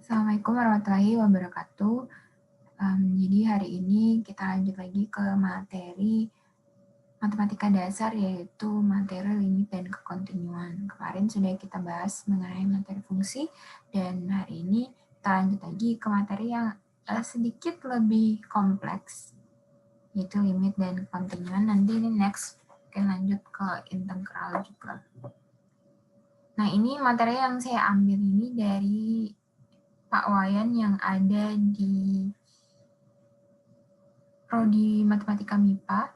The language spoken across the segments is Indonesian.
Assalamualaikum warahmatullahi wabarakatuh. Jadi hari ini kita lanjut lagi ke materi matematika dasar, yaitu materi limit dan kekontinuan. Kemarin sudah kita bahas mengenai materi fungsi, dan hari ini kita lanjut lagi ke materi yang sedikit lebih kompleks, yaitu limit dan kekontinuan. Nanti ini next akan lanjut ke integral juga. Nah, ini materi yang saya ambil ini dari Pak Wayan yang ada di Prodi Matematika MIPA.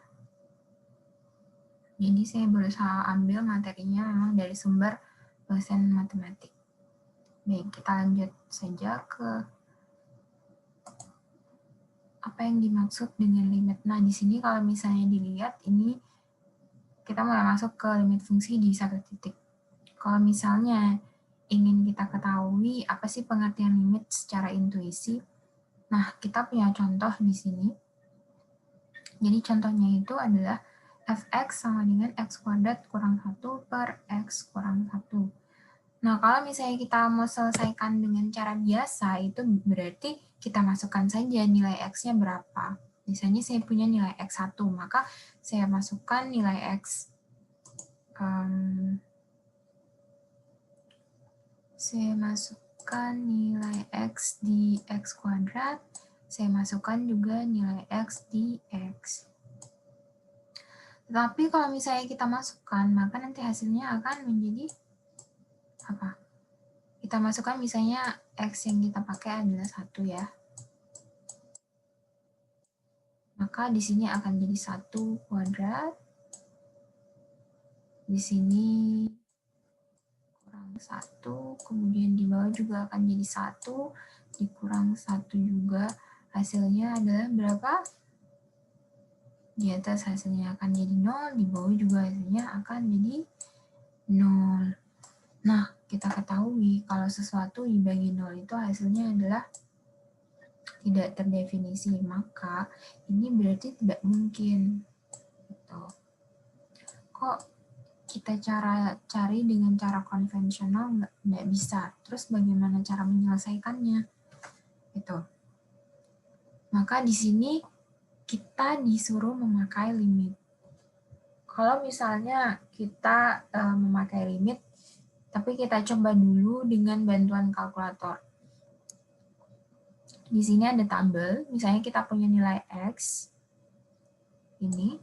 Jadi saya berusaha ambil materinya memang dari sumber dosen matematik. Baik, kita lanjut saja ke apa yang dimaksud dengan limit. Nah, di sini kalau misalnya dilihat, ini kita mulai masuk ke limit fungsi di satu titik. Kalau misalnya ingin kita ketahui apa sih pengertian limit secara intuisi, nah kita punya contoh di sini. Jadi contohnya itu adalah fx sama dengan x kuadrat kurang 1 per x kurang 1. Nah, kalau misalnya kita mau selesaikan dengan cara biasa, itu berarti kita masukkan saja nilai x-nya berapa. Misalnya saya punya nilai x1, maka saya masukkan nilai x. Saya masukkan nilai x di x kuadrat. Saya masukkan juga nilai x di x. Tapi kalau misalnya kita masukkan, maka nanti hasilnya akan menjadi apa? Kita masukkan misalnya x yang kita pakai adalah 1 ya. Maka di sini akan jadi 1 kuadrat. Di sini kurang 1, kemudian di bawah juga akan jadi 1, dikurang 1 juga. Hasilnya adalah berapa? Di atas hasilnya akan jadi 0, di bawah juga hasilnya akan jadi 0. Nah, kita ketahui kalau sesuatu dibagi 0 itu hasilnya adalah tidak terdefinisi, maka ini berarti tidak mungkin. Gitu. Kok kita cari dengan cara konvensional nggak bisa? Terus bagaimana cara menyelesaikannya? Gitu. Maka di sini kita disuruh memakai limit. Kalau misalnya kita memakai limit, tapi kita coba dulu dengan bantuan kalkulator. Di sini ada tabel, misalnya kita punya nilai X, ini,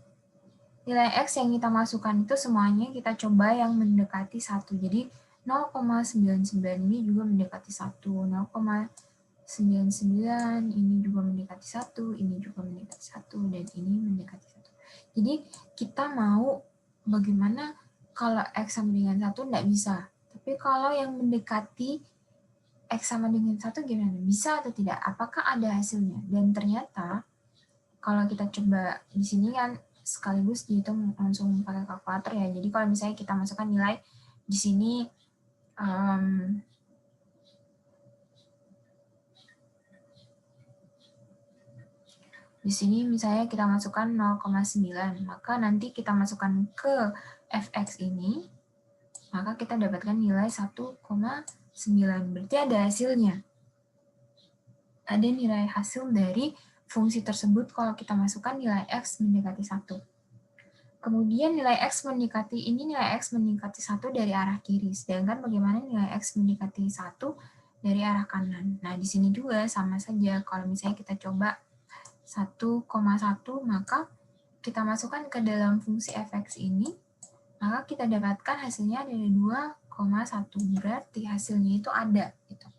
nilai X yang kita masukkan itu semuanya kita coba yang mendekati 1. Jadi 0,99 ini juga mendekati 1, 0,99 ini juga mendekati 1, ini juga mendekati 1, dan ini mendekati 1. Jadi kita mau bagaimana kalau X sama dengan 1 enggak bisa. Tapi kalau yang mendekati X sama dengan 1 gimana? Bisa atau tidak? Apakah ada hasilnya? Dan ternyata kalau kita coba di sini kan sekaligus dihitung langsung pakai kalkulator ya. Jadi kalau misalnya kita masukkan nilai di sini misalnya kita masukkan 0,9, maka nanti kita masukkan ke fx ini, maka kita dapatkan nilai 1,9. Berarti ada hasilnya. Ada nilai hasil dari fungsi tersebut kalau kita masukkan nilai x mendekati 1. Kemudian nilai x mendekati 1 dari arah kiri. Sedangkan bagaimana nilai x mendekati 1 dari arah kanan. Nah, di sini juga sama saja. Kalau misalnya kita coba 1,1, maka kita masukkan ke dalam fungsi fx ini, maka kita dapatkan hasilnya dari 2,1. Berarti hasilnya itu ada. Gitu.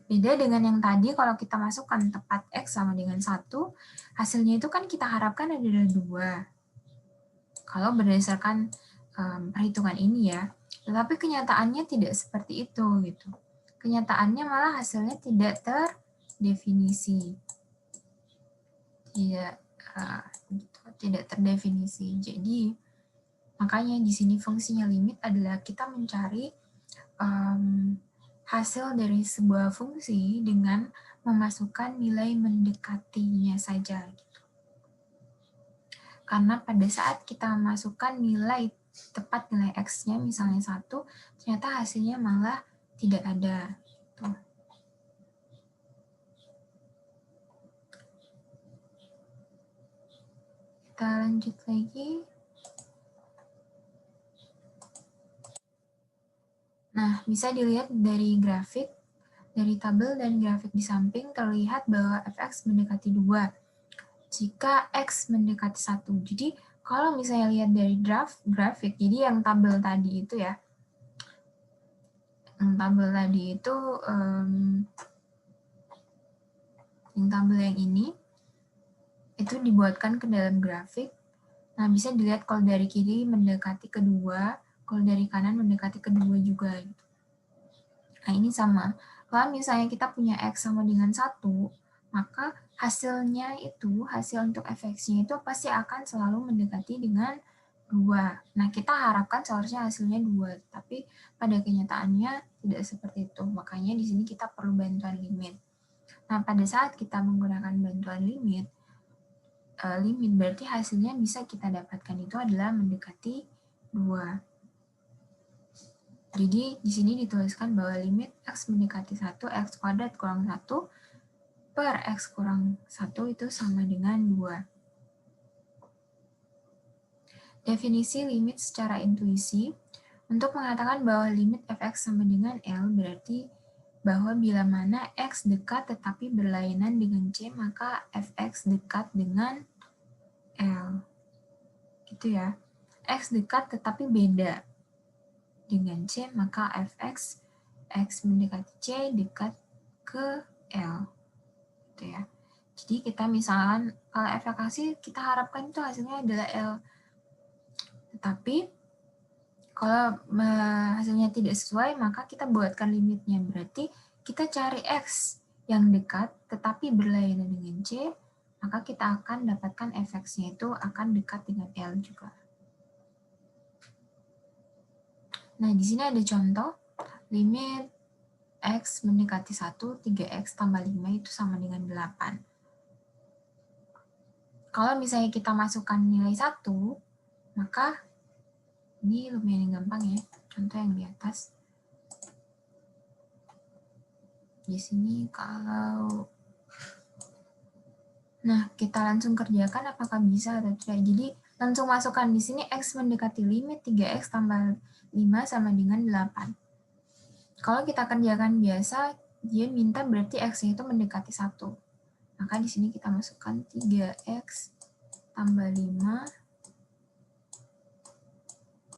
Beda dengan yang tadi, kalau kita masukkan tepat X sama dengan 1, hasilnya itu kan kita harapkan adalah 2. Kalau berdasarkan perhitungan ini ya. Tetapi kenyataannya tidak seperti itu. Gitu. Kenyataannya malah hasilnya tidak terdefinisi. Tidak terdefinisi. Jadi, makanya di sini fungsinya limit adalah kita mencari hasil dari sebuah fungsi dengan memasukkan nilai mendekatinya saja. Gitu. Karena pada saat kita masukkan nilai tepat nilai X-nya, misalnya 1, ternyata hasilnya malah tidak ada. Tuh. Kita lanjut lagi. Nah, bisa dilihat dari grafik, dari tabel dan grafik di samping terlihat bahwa fx mendekati 2 jika x mendekati 1. Jadi, kalau misalnya lihat dari grafik, jadi yang tabel tadi itu ya, yang tabel tadi itu, yang tabel yang ini, itu dibuatkan ke dalam grafik. Nah, bisa dilihat kalau dari kiri mendekati kedua, kalau dari kanan mendekati kedua juga. Gitu. Nah, ini sama. Kalau misalnya kita punya X sama dengan 1, maka hasilnya itu, hasil untuk fx-nya itu pasti akan selalu mendekati dengan 2. Nah, kita harapkan seharusnya hasilnya 2, tapi pada kenyataannya tidak seperti itu. Makanya di sini kita perlu bantuan limit. Nah, pada saat kita menggunakan bantuan limit berarti hasilnya bisa kita dapatkan itu adalah mendekati 2. Jadi di sini dituliskan bahwa limit x mendekati 1, x kuadrat kurang 1 per x kurang 1 itu sama dengan 2. Definisi limit secara intuisi, untuk mengatakan bahwa limit fx sama dengan L berarti bahwa bila mana x dekat tetapi berlainan dengan C, maka fx dekat dengan L. Gitu ya. X dekat tetapi beda dengan C, maka fx x mendekati C dekat ke L. Gitu ya. Jadi kita misalkan kalau evaluasi kita harapkan itu hasilnya adalah L. Tetapi kalau hasilnya tidak sesuai, maka kita buatkan limitnya. Berarti kita cari X yang dekat tetapi berlainan dengan C, maka kita akan dapatkan fx-nya itu akan dekat dengan L juga. Nah, di sini ada contoh limit X mendekati 1, 3X tambah 5 itu sama dengan 8. Kalau misalnya kita masukkan nilai 1, maka ini lumayan gampang ya, contoh yang di atas. Di sini kalau, nah kita langsung kerjakan apakah bisa atau tidak. Jadi langsung masukkan di sini X mendekati limit 3X tambah 5 sama dengan 8. Kalau kita kerjakan biasa, dia minta berarti X-nya itu mendekati 1. Maka di sini kita masukkan 3X tambah 5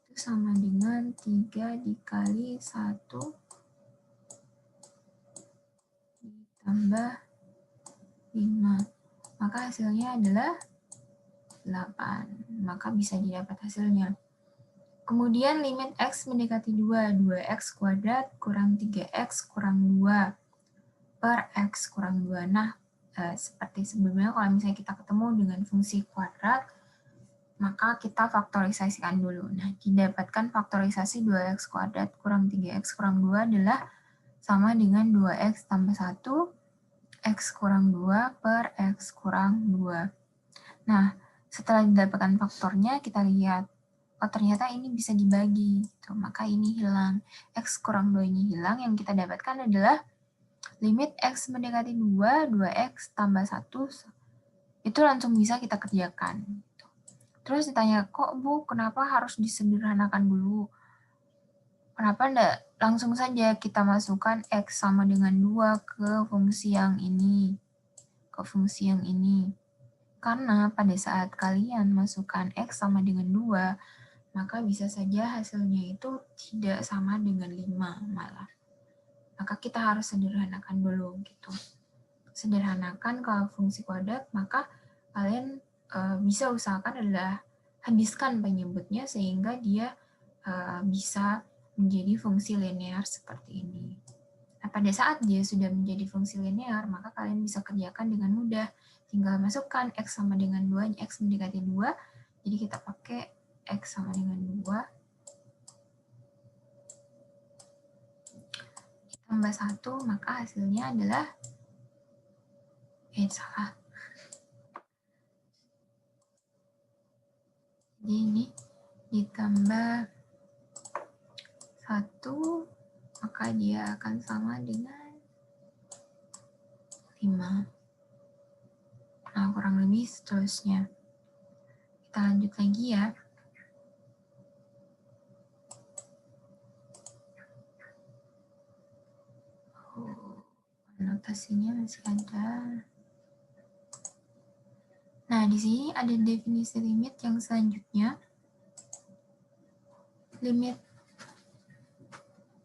itu sama dengan 3 dikali 1 ditambah 5. Maka hasilnya adalah 8. Maka bisa didapat hasilnya. Kemudian limit X mendekati 2, 2X kuadrat kurang 3X kurang 2 per X kurang 2. Nah, seperti sebelumnya kalau misalnya kita ketemu dengan fungsi kuadrat, maka kita faktorisasikan dulu. Nah, didapatkan faktorisasi 2X kuadrat kurang 3X kurang 2 adalah sama dengan 2X tambah 1, X kurang 2 per X kurang 2. Nah, setelah didapatkan faktornya, kita lihat, oh ternyata ini bisa dibagi. Gitu. Maka ini hilang. X kurang 2 ini hilang. Yang kita dapatkan adalah limit X mendekati 2, 2X tambah 1. Itu langsung bisa kita kerjakan. Gitu. Terus ditanya, kok Bu, kenapa harus disederhanakan dulu? Kenapa enggak langsung saja kita masukkan X sama dengan 2 ke fungsi yang ini, ke fungsi yang ini. Karena pada saat kalian masukkan X sama dengan 2, maka bisa saja hasilnya itu tidak sama dengan 5 malah. Maka kita harus sederhanakan dulu gitu. Sederhanakan kalau fungsi kuadrat, maka kalian bisa usahakan adalah habiskan penyebutnya sehingga dia bisa menjadi fungsi linear seperti ini. Nah, pada saat dia sudah menjadi fungsi linear, maka kalian bisa kerjakan dengan mudah. Tinggal masukkan X sama dengan 2, X mendekati 2, jadi kita pakai X sama dengan 2. Tambah 1, maka hasilnya adalah, salah. Jadi ini ditambah 1, maka dia akan sama dengan 5. Nah, kurang lebih seterusnya. Kita lanjut lagi ya. Anotasinya masih ada. Nah, di sini ada definisi limit yang selanjutnya. Limit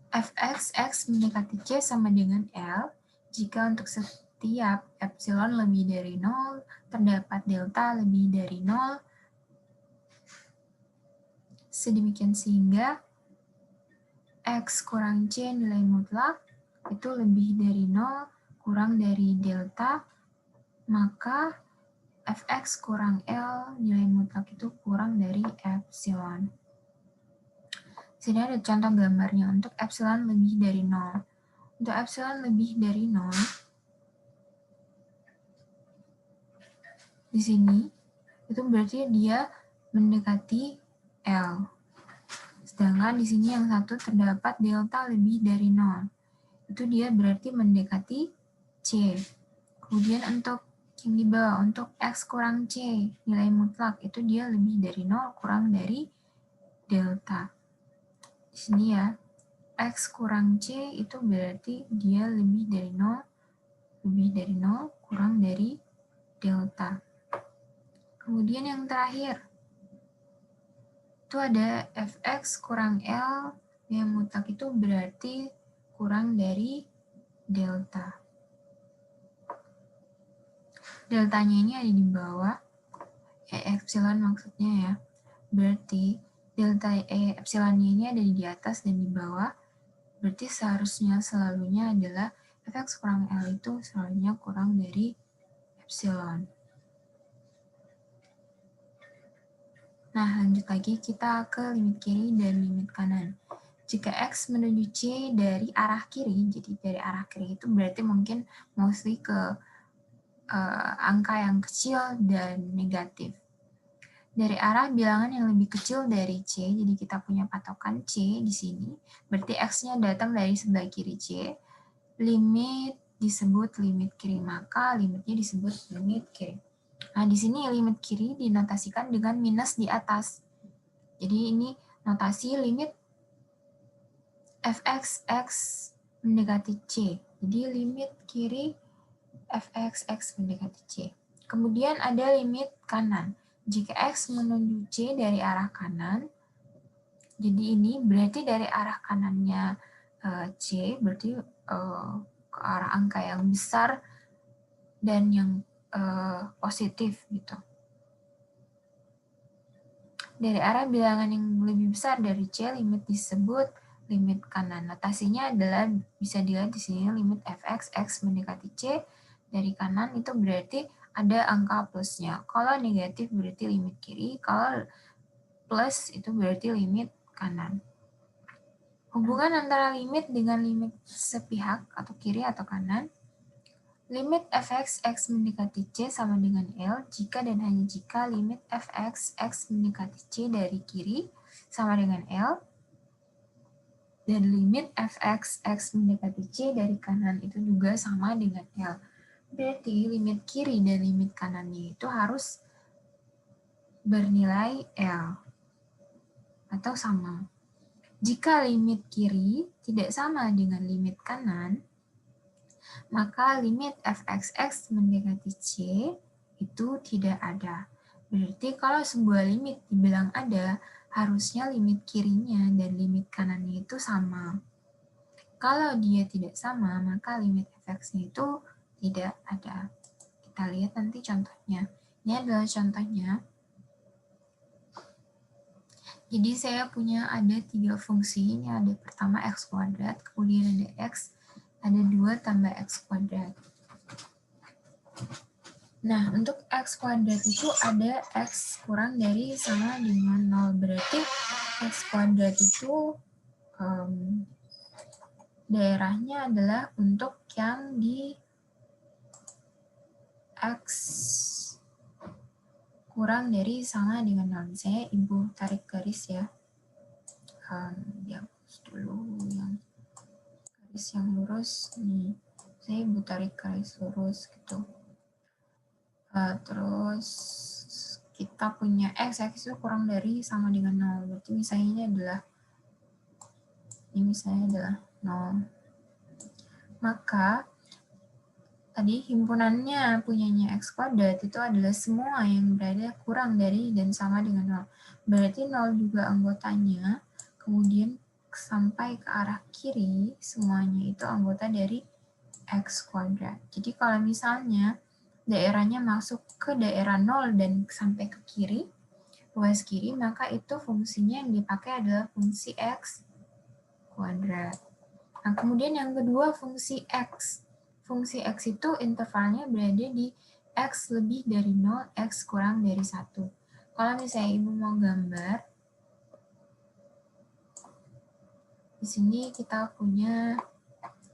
fx x mendekati c sama dengan L jika untuk setiap epsilon lebih dari 0, terdapat delta lebih dari 0, sedemikian sehingga x kurang c nilai mutlak itu lebih dari 0 kurang dari delta, maka fx kurang L nilai mutlak itu kurang dari epsilon. Sini ada contoh gambarnya untuk epsilon lebih dari 0. Untuk epsilon lebih dari 0, di sini itu berarti dia mendekati L. Sedangkan di sini yang satu terdapat delta lebih dari 0. Itu dia berarti mendekati C. Kemudian untuk yang di bawah, untuk X kurang C, nilai mutlak, itu dia lebih dari 0 kurang dari delta. Di sini ya, X kurang C itu berarti dia lebih dari 0 kurang dari delta. Kemudian yang terakhir, itu ada fx kurang L, yang mutlak itu berarti kurang dari delta. Deltanya ini ada di bawah, epsilon maksudnya ya. Berarti delta epsilonnya ini ada di atas dan di bawah. Berarti seharusnya selalunya adalah fx kurang L itu selalunya kurang dari epsilon. Nah, lanjut lagi kita ke limit kiri dan limit kanan. Jika X menuju C dari arah kiri, jadi dari arah kiri itu berarti mungkin mostly ke angka yang kecil dan negatif. Dari arah bilangan yang lebih kecil dari C, jadi kita punya patokan C di sini, berarti X-nya datang dari sebelah kiri C, limit disebut limit kiri, maka limitnya disebut limit kiri. Nah, di sini limit kiri dinotasikan dengan minus di atas. Jadi ini notasi limit fx x mendekati C. Jadi limit kiri fx x mendekati C. Kemudian ada limit kanan. Jika x menuju C dari arah kanan, jadi ini berarti dari arah kanannya C, berarti ke arah angka yang besar dan yang positif gitu. Dari arah bilangan yang lebih besar dari C, limit disebut limit kanan. Notasinya adalah bisa dilihat di sini limit fx x mendekati C dari kanan itu berarti ada angka plusnya. Kalau negatif berarti limit kiri, kalau plus itu berarti limit kanan. Hubungan antara limit dengan limit sepihak atau kiri atau kanan. Limit fx x mendekati C sama dengan L jika dan hanya jika limit fx x mendekati C dari kiri sama dengan L dan limit fx x mendekati C dari kanan itu juga sama dengan L. Berarti limit kiri dan limit kanannya itu harus bernilai L atau sama. Jika limit kiri tidak sama dengan limit kanan, maka limit fx(x) mendekati C itu tidak ada. Berarti kalau sebuah limit dibilang ada, harusnya limit kirinya dan limit kanannya itu sama. Kalau dia tidak sama, maka limit fx-nya itu tidak ada. Kita lihat nanti contohnya. Ini adalah contohnya. Jadi saya punya ada 3 fungsi. Ini ada pertama x kuadrat, kemudian ada x, ada 2 tambah x kuadrat. Nah, untuk x kuadrat itu ada x kurang dari sama dengan 0. Berarti x kuadrat itu daerahnya adalah untuk yang di x kurang dari sama dengan 0. Misalnya Ibu tarik garis ya. Dihapus dulu yang garis yang lurus. Nih, saya Ibu tarik garis lurus gitu. Terus kita punya x itu kurang dari sama dengan 0. Berarti misalnya ini adalah 0. Maka tadi himpunannya punyanya x kuadrat itu adalah semua yang berada kurang dari dan sama dengan 0. Berarti 0 juga anggotanya, kemudian sampai ke arah kiri, semuanya itu anggota dari x kuadrat. Jadi kalau misalnya daerahnya masuk ke daerah 0 dan sampai ke kiri, ruas kiri, maka itu fungsinya yang dipakai adalah fungsi x kuadrat. Nah, kemudian yang kedua fungsi x. Fungsi x itu intervalnya berada di x lebih dari 0, x kurang dari 1. Kalau misalnya Ibu mau gambar, di sini kita punya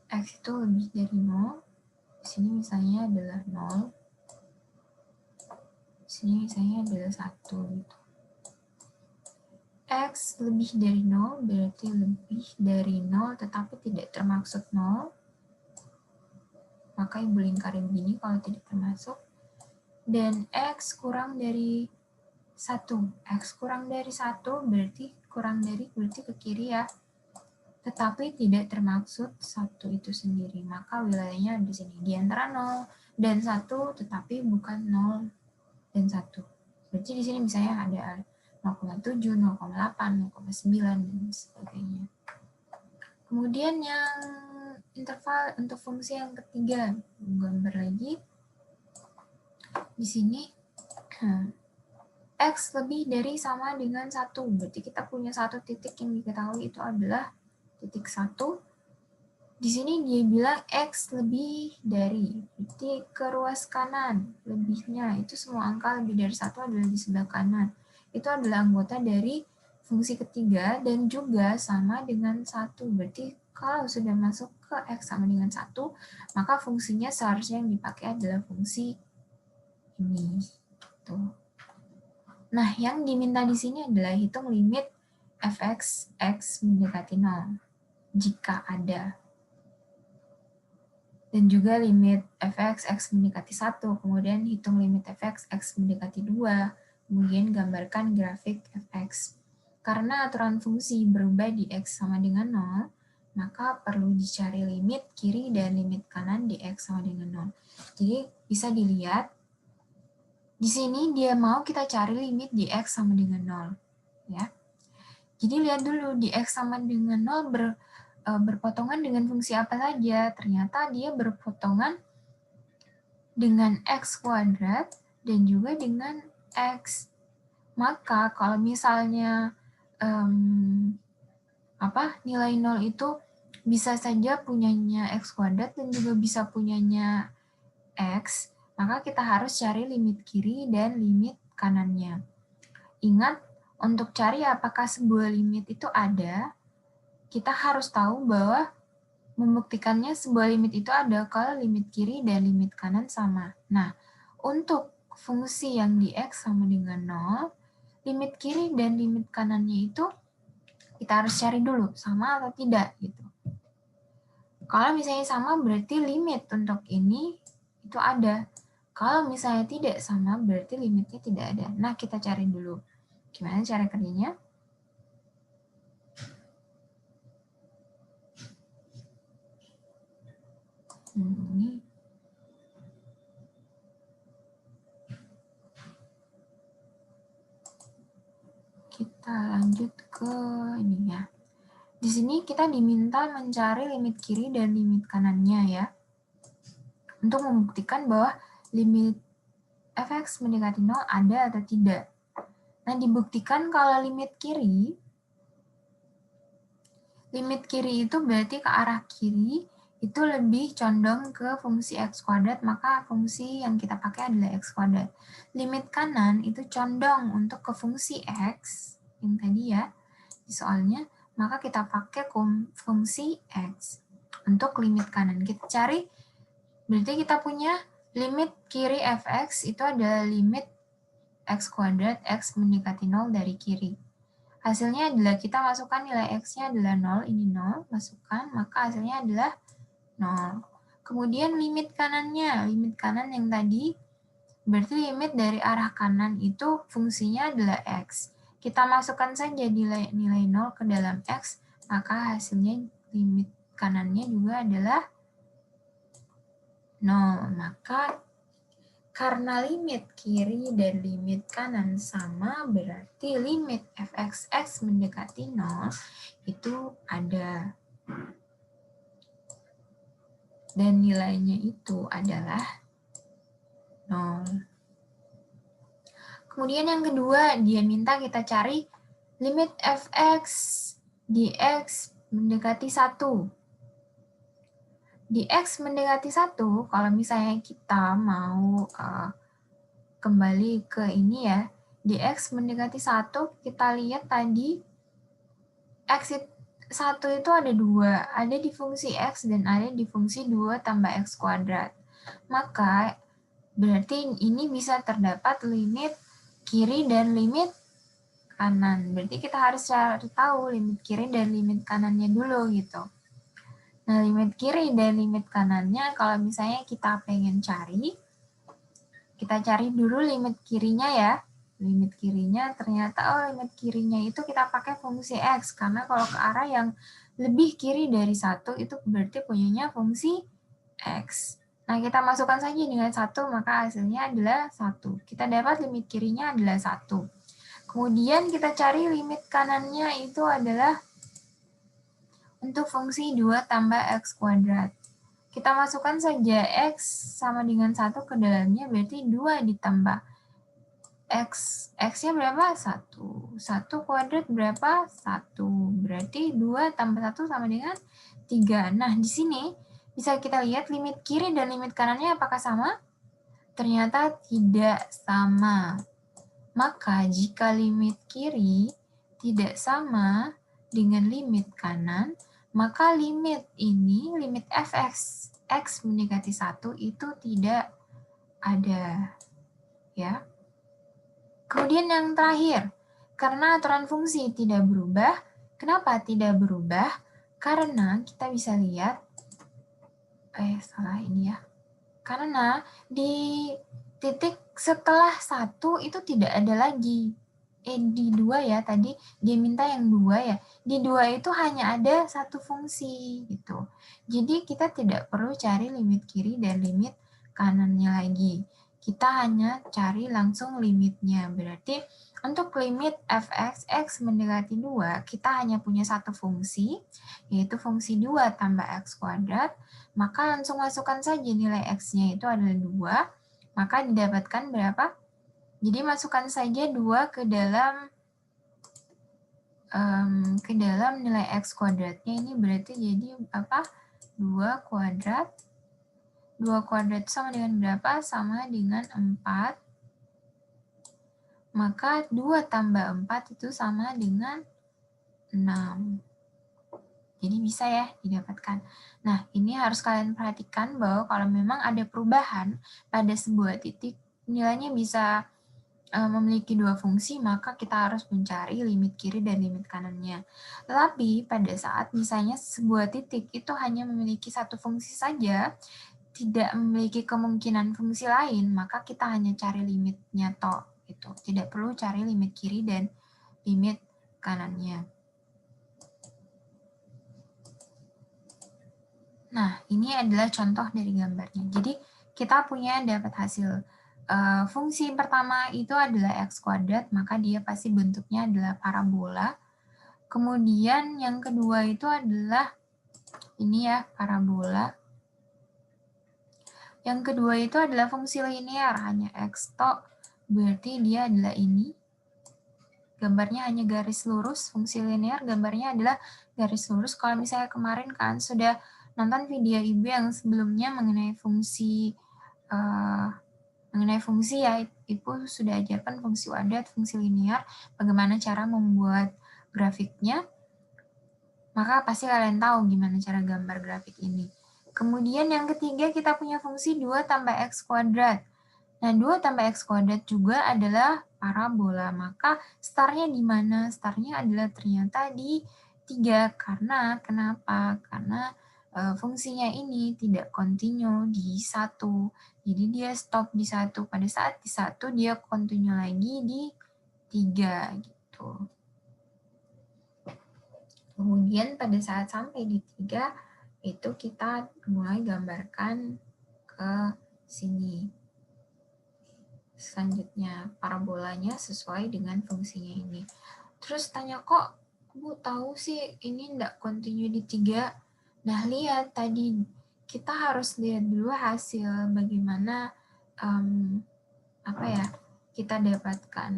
x itu lebih dari 0. Di sini misalnya adalah 0. Di sini misalnya adalah 1 gitu. X lebih dari 0 berarti lebih dari 0 tetapi tidak termaksud 0. Maka Ibu lingkarin begini kalau tidak termasuk. Dan X kurang dari 1. X kurang dari 1 berarti berarti ke kiri ya. Tetapi tidak termaksud 1 itu sendiri. Maka wilayahnya di sini. Di antara 0 dan 1 tetapi bukan 0 dan 1. Berarti di sini misalnya ada 0,7, 0,8, 0,9 dan sebagainya. Kemudian yang interval untuk fungsi yang ketiga, gambar lagi. Di sini x lebih dari sama dengan 1. Berarti kita punya satu titik yang diketahui itu adalah titik 1. Di sini dia bilang x lebih dari, berarti ke ruas kanan, lebihnya itu semua angka lebih dari 1 adalah di sebelah kanan. Itu adalah anggota dari fungsi ketiga dan juga sama dengan 1. Berarti kalau sudah masuk ke x sama dengan 1, maka fungsinya seharusnya yang dipakai adalah fungsi ini. Tuh. Nah, yang diminta di sini adalah hitung limit fx x mendekati 0 jika ada. Dan juga limit fx x mendekati 1, kemudian hitung limit fx x mendekati 2, kemudian gambarkan grafik fx. Karena aturan fungsi berubah di x sama dengan 0, maka perlu dicari limit kiri dan limit kanan di x sama dengan 0. Jadi bisa dilihat, di sini dia mau kita cari limit di x sama dengan 0. Ya. Jadi lihat dulu di x sama dengan 0 berpotongan dengan fungsi apa saja. Ternyata dia berpotongan dengan x kuadrat dan juga dengan x. Maka kalau misalnya nilai 0 itu bisa saja punyanya x kuadrat dan juga bisa punyanya x, maka kita harus cari limit kiri dan limit kanannya. Ingat, untuk cari apakah sebuah limit itu ada, kita harus tahu bahwa membuktikannya sebuah limit itu ada kalau limit kiri dan limit kanan sama. Nah, untuk fungsi yang di x sama dengan 0, limit kiri dan limit kanannya itu kita harus cari dulu, sama atau tidak gitu. Kalau misalnya sama berarti limit untuk ini itu ada. Kalau misalnya tidak sama berarti limitnya tidak ada. Nah, kita cari dulu. Gimana cara kerjanya? Ini kita lanjut ke ini ya. Di sini kita diminta mencari limit kiri dan limit kanannya ya. Untuk membuktikan bahwa limit fx mendekati 0 ada atau tidak. Nah, dibuktikan kalau limit kiri itu berarti ke arah kiri itu lebih condong ke fungsi x kuadrat, maka fungsi yang kita pakai adalah x kuadrat. Limit kanan itu condong untuk ke fungsi x, yang tadi ya, di soalnya, maka kita pakai fungsi x untuk limit kanan. Kita cari, berarti kita punya limit kiri fx itu adalah limit x kuadrat x mendekati 0 dari kiri. Hasilnya adalah kita masukkan nilai x-nya adalah 0, ini 0, masukkan, maka hasilnya adalah 0. Kemudian limit kanannya, limit kanan yang tadi Berarti limit dari arah kanan itu fungsinya adalah X. Kita masukkan saja nilai 0 ke dalam X, maka hasilnya limit kanannya juga adalah 0. Maka karena limit kiri dan limit kanan sama, berarti limit f(x) mendekati 0 itu ada. Dan nilainya itu adalah 0. Kemudian yang kedua, dia minta kita cari limit f(x) dx mendekati 1. Dx mendekati 1, kalau misalnya kita mau kembali ke ini ya, dx mendekati 1, kita lihat tadi x 1 itu ada 2, ada di fungsi x dan ada di fungsi 2 tambah x kuadrat. Maka berarti ini bisa terdapat limit kiri dan limit kanan. Berarti kita harus cari tahu limit kiri dan limit kanannya dulu gitu. Nah, limit kiri dan limit kanannya kalau misalnya kita pengen cari, kita cari dulu limit kirinya ya. Limit kirinya ternyata limit kirinya itu kita pakai fungsi x, karena kalau ke arah yang lebih kiri dari 1 itu berarti punyanya fungsi x. Nah, kita masukkan saja dengan 1, maka hasilnya adalah 1. Kita dapat limit kirinya adalah 1. Kemudian kita cari limit kanannya itu adalah untuk fungsi 2 tambah x kuadrat. Kita masukkan saja x sama dengan 1 ke dalamnya, berarti 2 ditambah x. X-nya berapa? 1. 1 kuadrat berapa? 1. Berarti 2 tambah 1 sama dengan 3. Nah, di sini bisa kita lihat limit kiri dan limit kanannya apakah sama? Ternyata tidak sama. Maka jika limit kiri tidak sama dengan limit kanan, maka limit ini, limit f(x) x mendekati 1 itu tidak ada. Ya. Kemudian yang terakhir, karena aturan fungsi tidak berubah. Kenapa tidak berubah? Karena kita bisa lihat, salah ini ya. Karena di titik setelah 1 itu tidak ada lagi. Di 2 ya, tadi dia minta yang 2 ya. Di 2 itu hanya ada satu fungsi gitu. Jadi kita tidak perlu cari limit kiri dan limit kanannya lagi. Kita hanya cari langsung limitnya. Berarti untuk limit f(x) mendekati 2, kita hanya punya satu fungsi, yaitu fungsi 2 tambah x kuadrat. Maka langsung masukkan saja nilai x-nya itu adalah 2, maka didapatkan berapa? Jadi masukkan saja 2 ke dalam nilai x kuadratnya, ini berarti jadi apa? 2 kuadrat. 2 kuadrat sama dengan berapa? Sama dengan 4. Maka 2 tambah 4 itu sama dengan 6. Jadi bisa ya didapatkan. Nah, ini harus kalian perhatikan bahwa kalau memang ada perubahan pada sebuah titik, nilainya bisa memiliki dua fungsi, maka kita harus mencari limit kiri dan limit kanannya. Tetapi pada saat misalnya sebuah titik itu hanya memiliki satu fungsi saja, tidak memiliki kemungkinan fungsi lain, maka kita hanya cari limitnya toh. Gitu. Tidak perlu cari limit kiri dan limit kanannya. Nah, ini adalah contoh dari gambarnya. Jadi, kita punya dapat hasil fungsi pertama itu adalah x kuadrat, maka dia pasti bentuknya adalah parabola. Kemudian yang kedua itu adalah ini ya, parabola. Yang kedua itu adalah fungsi linear, hanya x tok, berarti dia adalah ini. Gambarnya hanya garis lurus, fungsi linear gambarnya adalah garis lurus. Kalau misalnya kemarin kan sudah nonton video Ibu yang sebelumnya mengenai fungsi ya, Ibu sudah ajarkan fungsi wadat, fungsi linear, bagaimana cara membuat grafiknya, maka pasti kalian tahu gimana cara gambar grafik ini. Kemudian yang ketiga kita punya fungsi 2 tambah x kuadrat. Nah, 2 tambah x kuadrat juga adalah parabola, maka startnya di mana? Startnya adalah ternyata di 3, karena kenapa? Karena fungsinya ini tidak kontinu di 1. Jadi dia stop di 1. Pada saat di 1 dia kontinu lagi di 3 gitu. Kemudian pada saat sampai di 3 itu kita mulai gambarkan ke sini. Selanjutnya parabolanya sesuai dengan fungsinya ini. Terus tanya, kok Bu tahu sih ini enggak kontinu di 3? Nah, lihat tadi kita harus lihat dulu hasil bagaimana kita dapatkan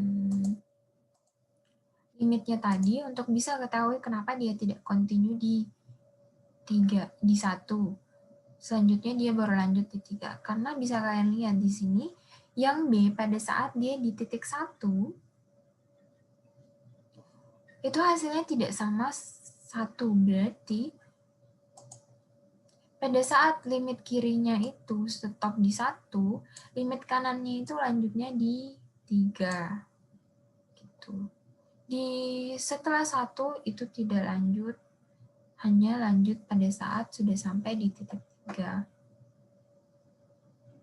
limitnya tadi untuk bisa ketahui kenapa dia tidak kontinu di 3, di 1. Selanjutnya dia baru lanjut di 3. Karena bisa kalian lihat di sini, yang B pada saat dia di titik 1, itu hasilnya tidak sama 1. Berarti pada saat limit kirinya itu stop di 1, limit kanannya itu lanjutnya di 3. Gitu. Setelah 1 itu tidak lanjut, hanya lanjut pada saat sudah sampai di titik 3.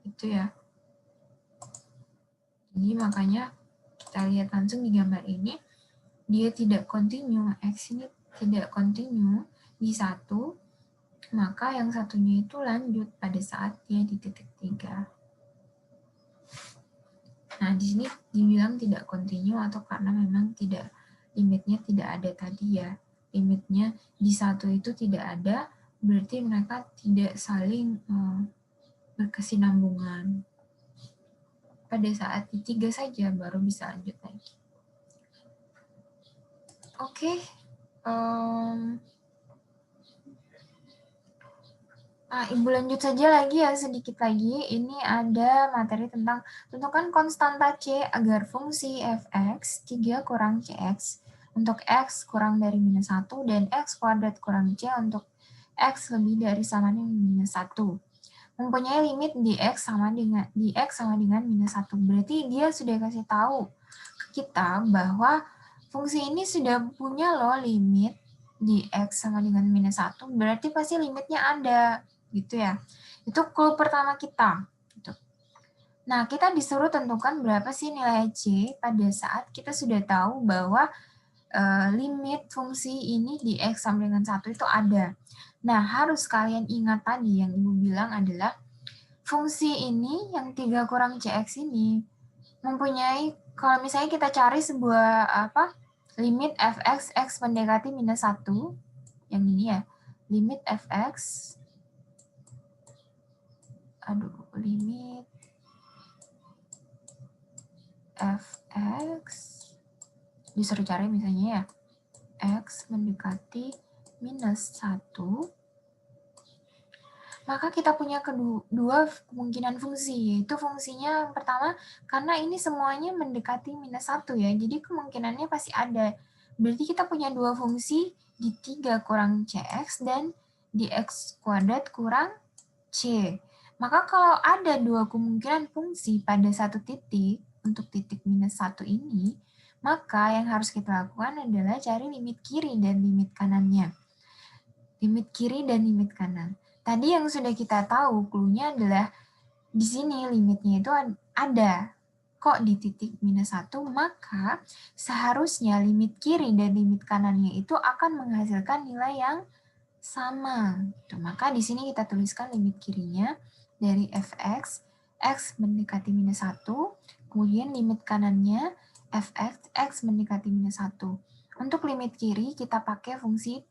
Itu ya. Jadi makanya kita lihat langsung di gambar ini, dia tidak kontinu, X ini tidak kontinu di 1, maka yang satunya itu lanjut pada saat dia di titik 3. Nah, di sini dibilang tidak kontinu atau karena memang tidak limitnya tidak ada tadi ya. Limitnya di 1 itu tidak ada, berarti mereka tidak saling berkesinambungan. Pada saat di 3 saja baru bisa lanjut lagi. Oke. Nah, Ibu lanjut saja lagi ya, sedikit lagi. Ini ada materi tentang tentukan konstanta C agar fungsi fx 3 kurang cx untuk x kurang dari minus 1 dan x kuadrat kurang c untuk x lebih dari sama dengan minus 1. Mempunyai limit di x sama dengan minus 1. Berarti dia sudah kasih tahu ke kita bahwa fungsi ini sudah punya loh limit di x sama dengan minus 1. Berarti pasti limitnya ada. Gitu ya. Itu clue pertama kita. Gitu. Nah, kita disuruh tentukan berapa sih nilai C pada saat kita sudah tahu bahwa limit fungsi ini di X sama dengan 1 itu ada. Nah, harus kalian ingat tadi yang Ibu bilang adalah fungsi ini yang 3 kurang CX ini mempunyai, kalau misalnya kita cari sebuah limit fx x mendekati minus 1, yang ini ya, limit fx limit fx disuruh cari misalnya ya x mendekati minus 1, maka kita punya dua kemungkinan fungsi, yaitu fungsinya yang pertama karena ini semuanya mendekati minus 1 ya, jadi kemungkinannya pasti ada. Berarti kita punya dua fungsi di 3 kurang cx dan di x kuadrat kurang c. Maka kalau ada dua kemungkinan fungsi pada satu titik, untuk titik minus 1 ini, maka yang harus kita lakukan adalah cari limit kiri dan limit kanannya. Limit kiri dan limit kanan. Tadi yang sudah kita tahu, clue-nya adalah di sini limitnya itu ada. Kok di titik minus 1, maka seharusnya limit kiri dan limit kanannya itu akan menghasilkan nilai yang sama. Maka di sini kita tuliskan limit kirinya dari fx, x mendekati minus 1, kemudian limit kanannya fx, x mendekati minus 1. Untuk limit kiri kita pakai fungsi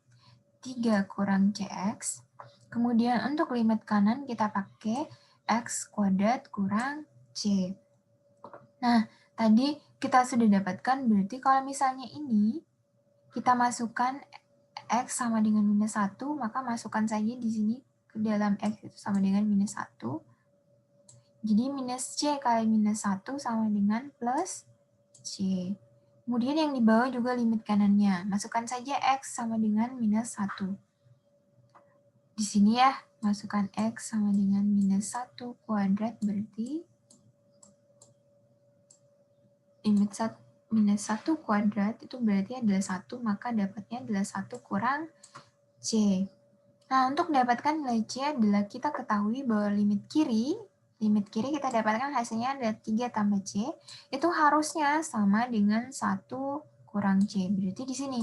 3 kurang cx, kemudian untuk limit kanan kita pakai x kuadrat kurang c. Nah, tadi kita sudah dapatkan, berarti kalau misalnya ini kita masukkan X sama dengan minus 1, maka masukkan saja di sini ke dalam X itu sama dengan minus 1. Jadi minus C kali minus 1 sama dengan plus C. Kemudian yang di bawah juga limit kanannya. Masukkan saja X sama dengan minus 1. Di sini ya, masukkan X sama dengan minus 1 kuadrat berarti limit 1 minus 1 kuadrat itu berarti adalah 1, maka dapatnya adalah 1 kurang C. Nah, untuk mendapatkan nilai C adalah kita ketahui bahwa limit kiri kita dapatkan hasilnya ada 3 tambah C, itu harusnya sama dengan 1 kurang C. Berarti di sini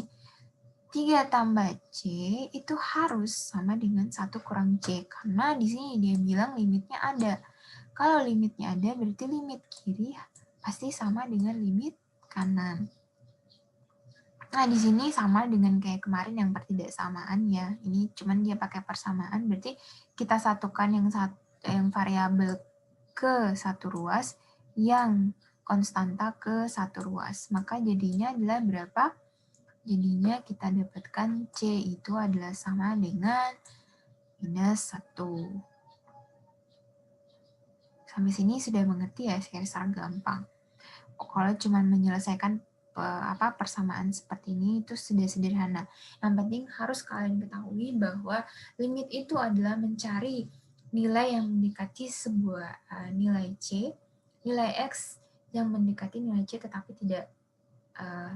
3 tambah C itu harus sama dengan 1 kurang C, karena di sini dia bilang limitnya ada. Kalau limitnya ada, berarti limit kiri pasti sama dengan limit kanan. Nah, di sini sama dengan kayak kemarin yang pertidaksamaan ya. Ini cuman dia pakai persamaan, berarti kita satukan yang variabel ke satu ruas, yang konstanta ke satu ruas. Maka jadinya adalah berapa? Jadinya kita dapatkan C itu adalah sama dengan minus 1. Sampai sini sudah mengerti ya, secara gampang. Kalau cuma menyelesaikan persamaan seperti ini itu sudah sederhana. Yang penting harus kalian ketahui bahwa limit itu adalah mencari nilai yang mendekati sebuah nilai C, nilai X yang mendekati nilai C tetapi tidak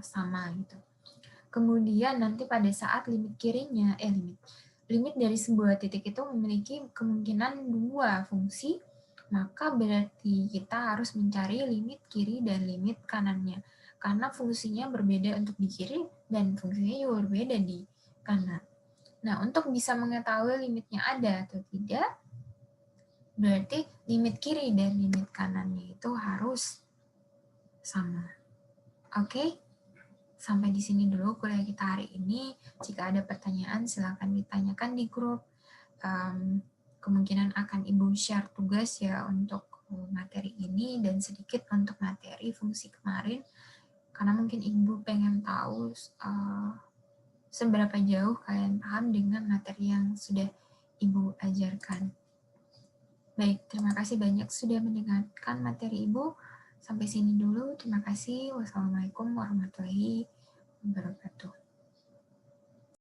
sama gitu. Kemudian nanti pada saat limit kirinya, limit dari sebuah titik itu memiliki kemungkinan 2 fungsi, maka berarti kita harus mencari limit kiri dan limit kanannya. Karena fungsinya berbeda untuk di kiri dan fungsinya juga berbeda di kanan. Nah, untuk bisa mengetahui limitnya ada atau tidak, berarti limit kiri dan limit kanannya itu harus sama. Oke? Sampai di sini dulu kuliah kita hari ini. Jika ada pertanyaan, silakan ditanyakan di grup. Kemungkinan akan Ibu share tugas ya untuk materi ini dan sedikit untuk materi fungsi kemarin. Karena mungkin Ibu pengen tahu seberapa jauh kalian paham dengan materi yang sudah Ibu ajarkan. Baik, terima kasih banyak sudah mendengarkan materi Ibu. Sampai sini dulu. Terima kasih. Wassalamualaikum warahmatullahi wabarakatuh.